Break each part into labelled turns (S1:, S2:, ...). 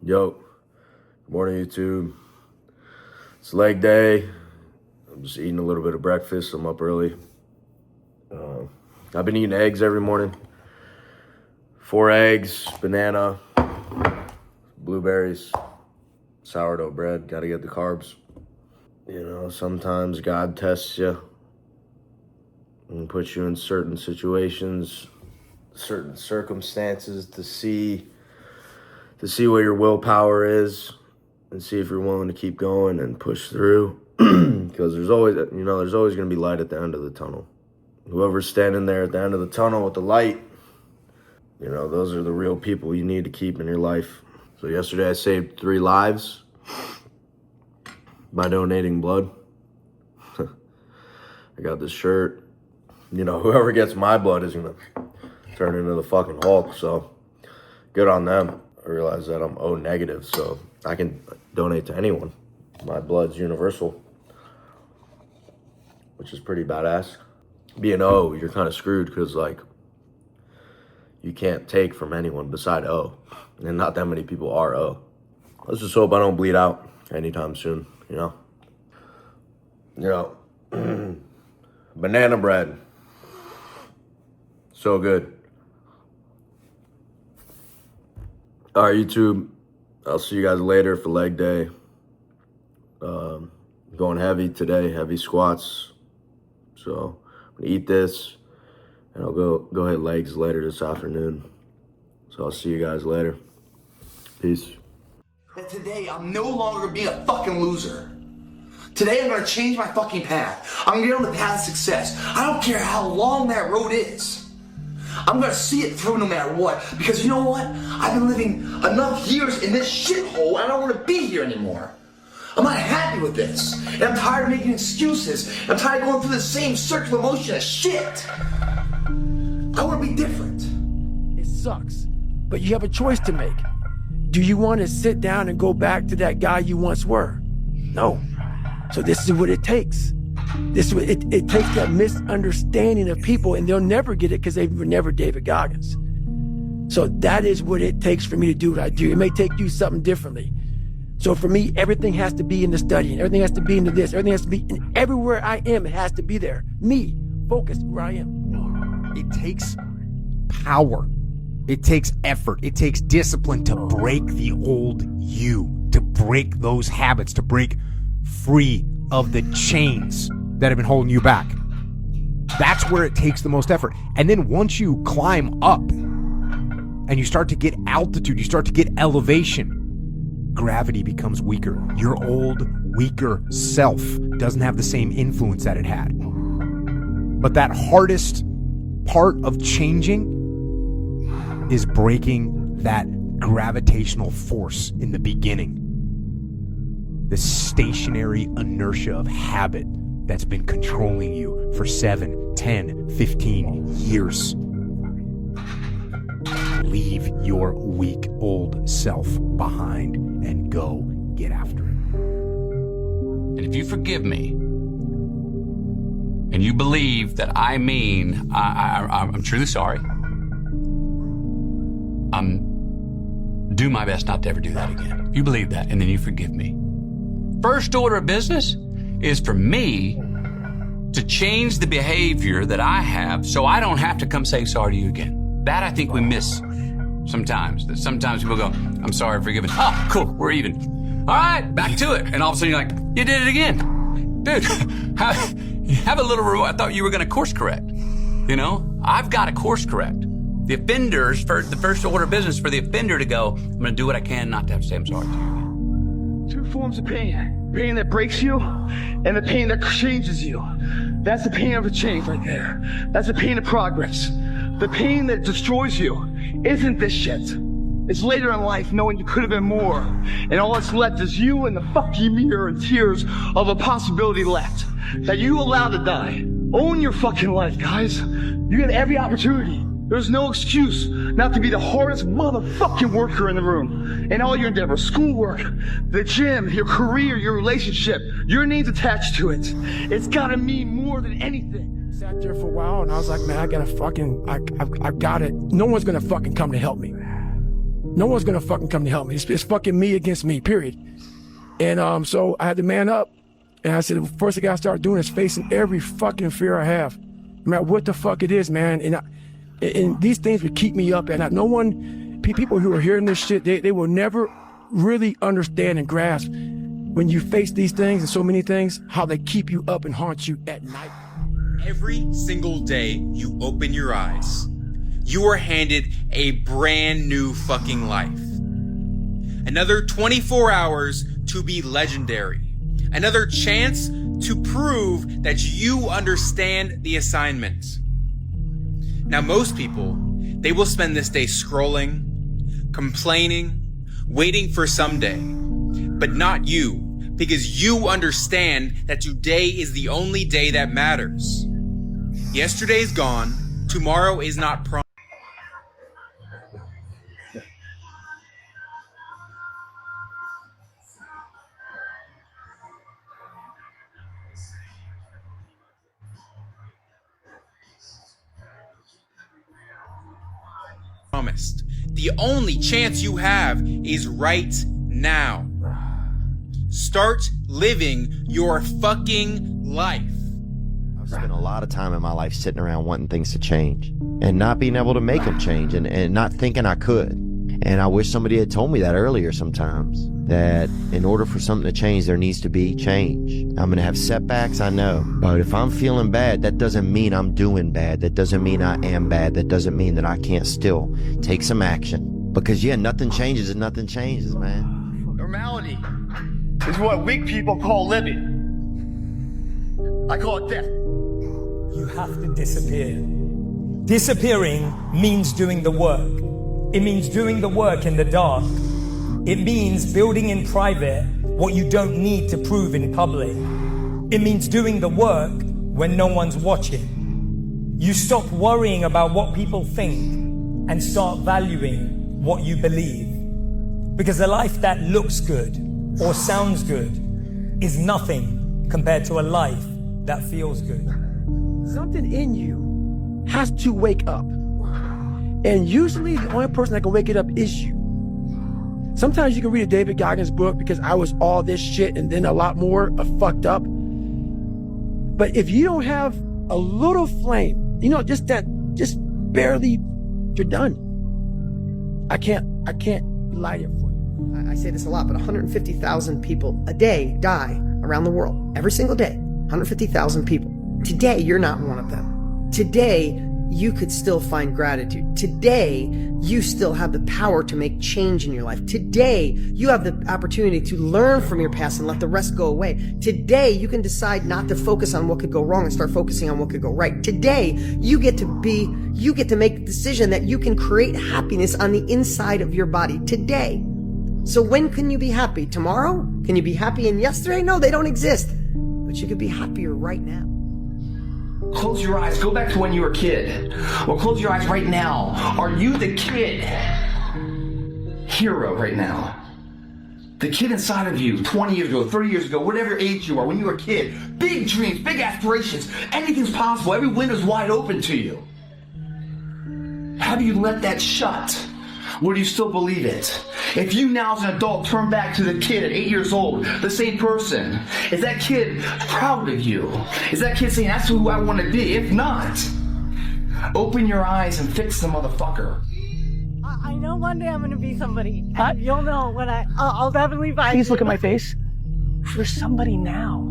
S1: Yo, good morning, YouTube. It's leg day. I'm just eating a little bit of breakfast. I'm up early. I've been eating eggs every morning. 4 eggs, banana, blueberries, sourdough bread. Gotta get the carbs. You know, sometimes God tests you and puts you in certain situations, certain circumstances to see what your willpower is and see if you're willing to keep going and push through. Because there's always going to be light at the end of the tunnel. Whoever's standing there at the end of the tunnel with the light, those are the real people you need to keep in your life. So yesterday I saved 3 lives by donating blood. I got this shirt. Whoever gets my blood is going to turn into the fucking Hulk. So good on them. I realize that I'm O negative, so I can donate to anyone. My blood's universal, which is pretty badass. Being O, you're kind of screwed because, you can't take from anyone beside O. And not that many people are O. Let's just hope I don't bleed out anytime soon, Banana bread. So good. All right, YouTube. I'll see you guys later for leg day. Going heavy today, heavy squats. So I'm gonna eat this, and I'll go hit legs later this afternoon. So I'll see you guys later. Peace.
S2: That today I'm no longer being a fucking loser. Today I'm gonna change my fucking path. I'm gonna get on the path of success. I don't care how long that road is. I'm gonna see it through no matter what, because you know what? I've been living enough years in this shithole, and I don't wanna be here anymore. I'm not happy with this, and I'm tired of making excuses. I'm tired of going through the same circular motion of shit. I wanna be different.
S3: It sucks, but you have a choice to make. Do you want to sit down and go back to that guy you once were? No. So this is what it takes. It takes that misunderstanding of people, and they'll never get it because they were never David Goggins. So that is what it takes for me to do what I do. It may take you something differently. So for me, everything has to be in the studying. Everything has to be into this. Everything has to be in everywhere I am. It has to be there. Me, focused where I am.
S4: It takes power. It takes effort. It takes discipline to break the old you, to break those habits, to break free of the chains that have been holding you back. That's where it takes the most effort. And then once you climb up and you start to get altitude, you start to get elevation, gravity becomes weaker. Your old, weaker self doesn't have the same influence that it had. But that hardest part of changing is breaking that gravitational force in the beginning. The stationary inertia of habit that's been controlling you for 7, 10, 15 years. Leave your weak old self behind and go get after it.
S5: And if you forgive me, and you believe that I mean I'm truly sorry, do my best not to ever do that again. If you believe that, and then you forgive me. First order of business is for me to change the behavior that I have so I don't have to come say sorry to you again. That I think we miss sometimes. That sometimes people go, I'm sorry, forgiven. Oh, cool, we're even. All right, back to it. And all of a sudden you're like, you did it again. Dude, have a little reward. I thought you were going to course correct. I've got to course correct. The offenders, the first order of business for the offender to go, I'm going to do what I can not to have to say I'm sorry to you again.
S6: 2 forms of pain. Pain that breaks you and the pain that changes you. That's the pain of a change right there. That's the pain of progress. The pain that destroys you isn't this shit. It's later in life knowing you could have been more. And all that's left is you and the fucking mirror and tears of a possibility left that you allowed to die. Own your fucking life, guys. You get every opportunity. There's no excuse not to be the hardest motherfucking worker in the room. In all your endeavors, schoolwork, the gym, your career, your relationship, your name's attached to it. It's gotta mean more than anything.
S3: Sat there for a while and I was like, man, I got it. No one's gonna fucking come to help me. No one's gonna fucking come to help me. It's fucking me against me, period. And so I had to man up. And I said, the first thing I gotta start doing is facing every fucking fear I have. No matter what the fuck it is, man. And these things would keep me up at night. No one, people who are hearing this shit, they will never really understand and grasp when you face these things and so many things, how they keep you up and haunt you at night.
S4: Every single day you open your eyes, you are handed a brand new fucking life. Another 24 hours to be legendary. Another chance to prove that you understand the assignment. Now, most people, they will spend this day scrolling, complaining, waiting for someday, but not you, because you understand that today is the only day that matters. Yesterday's gone, tomorrow is not promised. The only chance you have is right now. Start living your fucking life.
S7: I've spent a lot of time in my life sitting around wanting things to change and not being able to make them change and not thinking I could. And I wish somebody had told me that earlier sometimes, that in order for something to change, there needs to be change. I'm going to have setbacks, I know. But if I'm feeling bad, that doesn't mean I'm doing bad. That doesn't mean I am bad. That doesn't mean that I can't still take some action. Because, yeah, nothing changes and nothing changes, man.
S6: Normality is what weak people call living. I call it death.
S8: You have to disappear. Disappearing means doing the work. It means doing the work in the dark. It means building in private what you don't need to prove in public. It means doing the work when no one's watching. You stop worrying about what people think and start valuing what you believe. Because a life that looks good or sounds good is nothing compared to a life that feels good.
S3: Something in you has to wake up. And usually the only person that can wake it up is you. Sometimes you can read a David Goggins book because I was all this shit and then a lot more fucked up. But if you don't have a little flame, just barely, you're done. I can't light it for you.
S9: I say this a lot, but 150,000 people a day die around the world. Every single day, 150,000 people. Today, you're not one of them. Today, you could still find gratitude. Today, you still have the power to make change in your life. Today, you have the opportunity to learn from your past and let the rest go away. Today, you can decide not to focus on what could go wrong and start focusing on what could go right. Today, you get to make the decision that you can create happiness on the inside of your body. Today. So when can you be happy? Tomorrow? Can you be happy in yesterday? No, they don't exist. But you could be happier right now.
S2: Close your eyes. Go back to when you were a kid. Or close your eyes right now. Are you the kid hero right now? The kid inside of you 20 years ago, 30 years ago, whatever age you are, when you were a kid. Big dreams, big aspirations. Anything's possible. Every window's wide open to you. Have you let that shut? Or do you still believe it? If you now as an adult turn back to the kid at 8 years old, the same person, is that kid proud of you? Is that kid saying, that's who I want to be? If not, open your eyes and fix the motherfucker.
S10: I know one day I'm going to be somebody. You'll know when I'll definitely find
S11: Please look at my face. You're somebody now.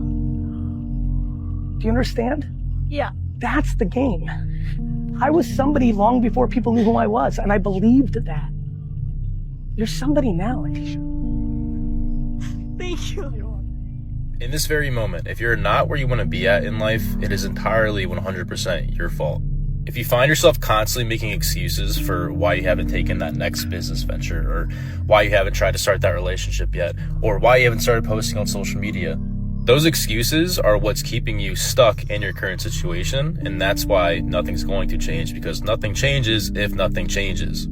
S11: Do you understand?
S10: Yeah.
S11: That's the game. I was somebody long before people knew who I was, and I believed that. You're somebody now, Atisha.
S10: Thank you.
S12: In this very moment, if you're not where you want to be at in life, it is entirely 100% your fault. If you find yourself constantly making excuses for why you haven't taken that next business venture, or why you haven't tried to start that relationship yet, or why you haven't started posting on social media, those excuses are what's keeping you stuck in your current situation, and that's why nothing's going to change, because nothing changes if nothing changes.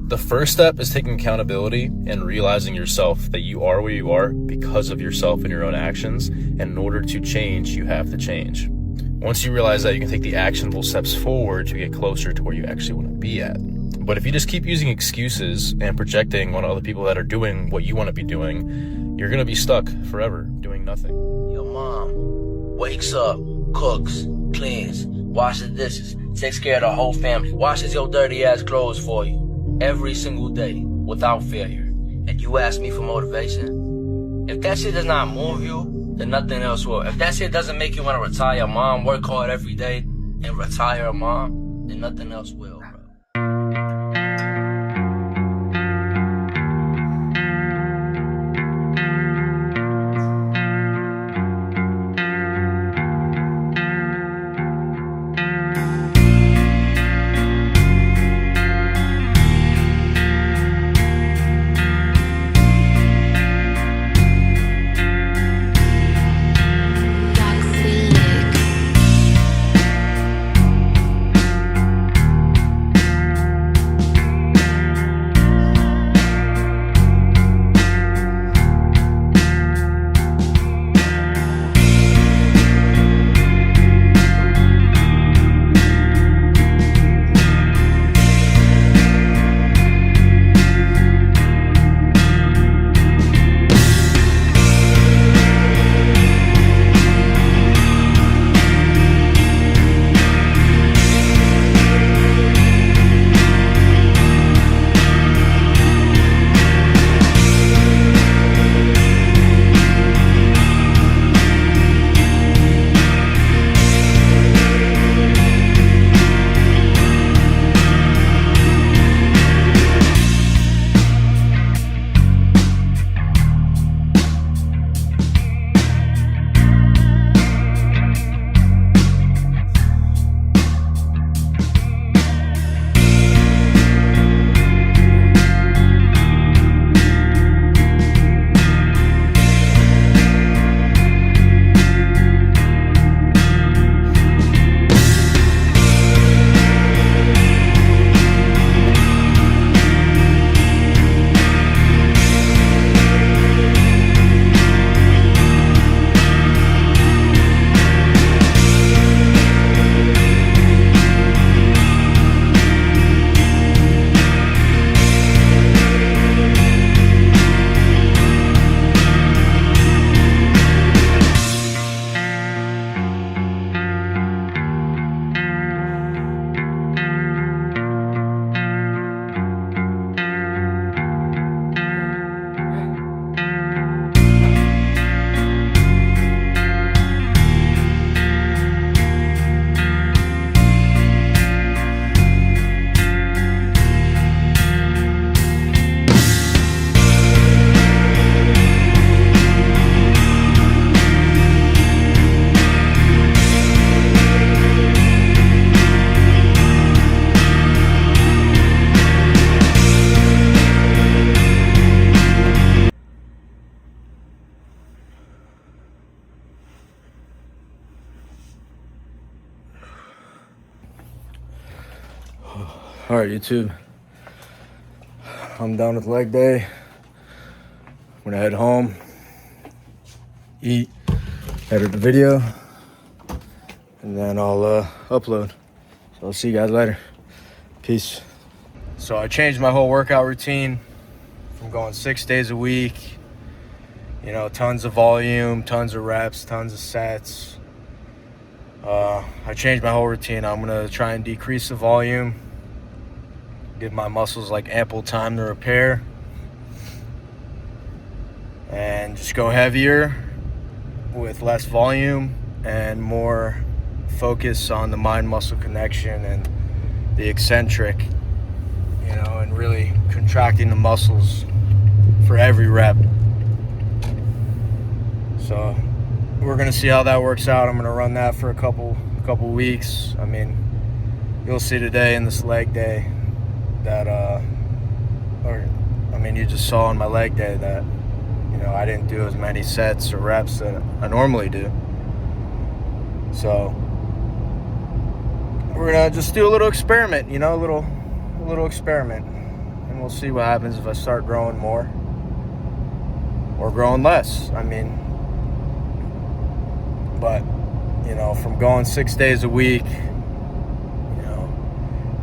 S12: The first step is taking accountability and realizing yourself that you are where you are because of yourself and your own actions, and in order to change, you have to change. Once you realize that, you can take the actionable steps forward to get closer to where you actually want to be at. But if you just keep using excuses and projecting on other people that are doing what you want to be doing, you're going to be stuck forever doing nothing.
S13: Your mom wakes up, cooks, cleans, washes dishes, takes care of the whole family, washes your dirty ass clothes for you every single day without failure. And you ask me for motivation? If that shit does not move you, then nothing else will. If that shit doesn't make you want to retire a mom, work hard every day, and retire a mom, then nothing else will.
S1: All right, YouTube. I'm done with leg day. I'm gonna head home, eat, edit the video, and then I'll upload. So I'll see you guys later. Peace. So I changed my whole workout routine from going 6 days a week, you know, tons of volume, tons of reps, tons of sets. I changed my whole routine. I'm gonna try and decrease the volume, give my muscles like ample time to repair, and just go heavier with less volume and more focus on the mind-muscle connection and the eccentric, you know, and really contracting the muscles for every rep. So we're gonna see how that works out. I'm gonna run that for a couple weeks. I mean, you'll see today in this leg day that you just saw on my leg day that, you know, I didn't do as many sets or reps that I normally do. So we're gonna just do a little experiment, you know, a little experiment, and we'll see what happens if I start growing more or growing less. I mean, but, you know, from going 6 days a week, you know,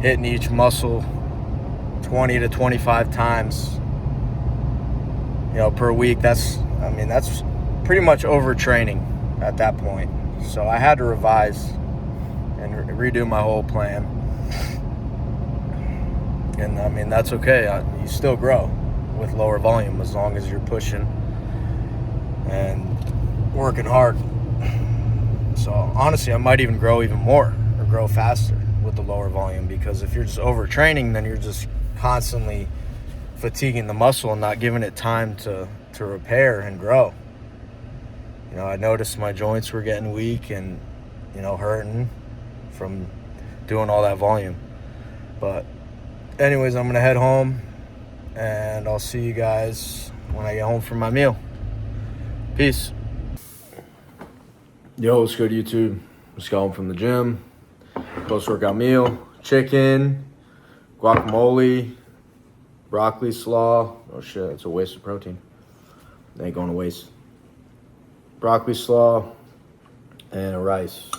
S1: hitting each muscle 20 to 25 times, you know, per week. That's pretty much overtraining at that point. So I had to revise and redo my whole plan. And I mean, that's okay. You still grow with lower volume as long as you're pushing and working hard. So honestly, I might even grow even more or grow faster with the lower volume, because if you're just overtraining, then you're just constantly fatiguing the muscle and not giving it time to repair and grow. You know, I noticed my joints were getting weak and, you know, hurting from doing all that volume. But anyways, I'm going to head home, and I'll see you guys when I get home from my meal. Peace. Yo, what's good, YouTube? Just got home from the gym. Post-workout meal. Chicken, guacamole, broccoli slaw. Oh shit, it's a waste of protein. It ain't going to waste. Broccoli slaw and rice.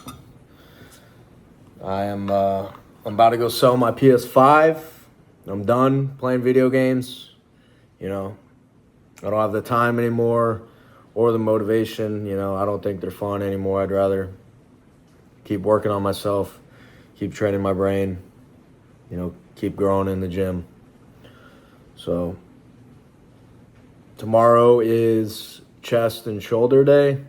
S1: I'm about to go sell my PS5. I'm done playing video games. You know, I don't have the time anymore or the motivation. You know, I don't think they're fun anymore. I'd rather keep working on myself, keep training my brain, you know, keep growing in the gym. So tomorrow is chest and shoulder day.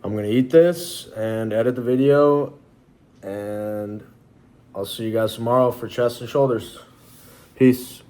S1: I'm gonna eat this and edit the video, and I'll see you guys tomorrow for chest and shoulders. Peace.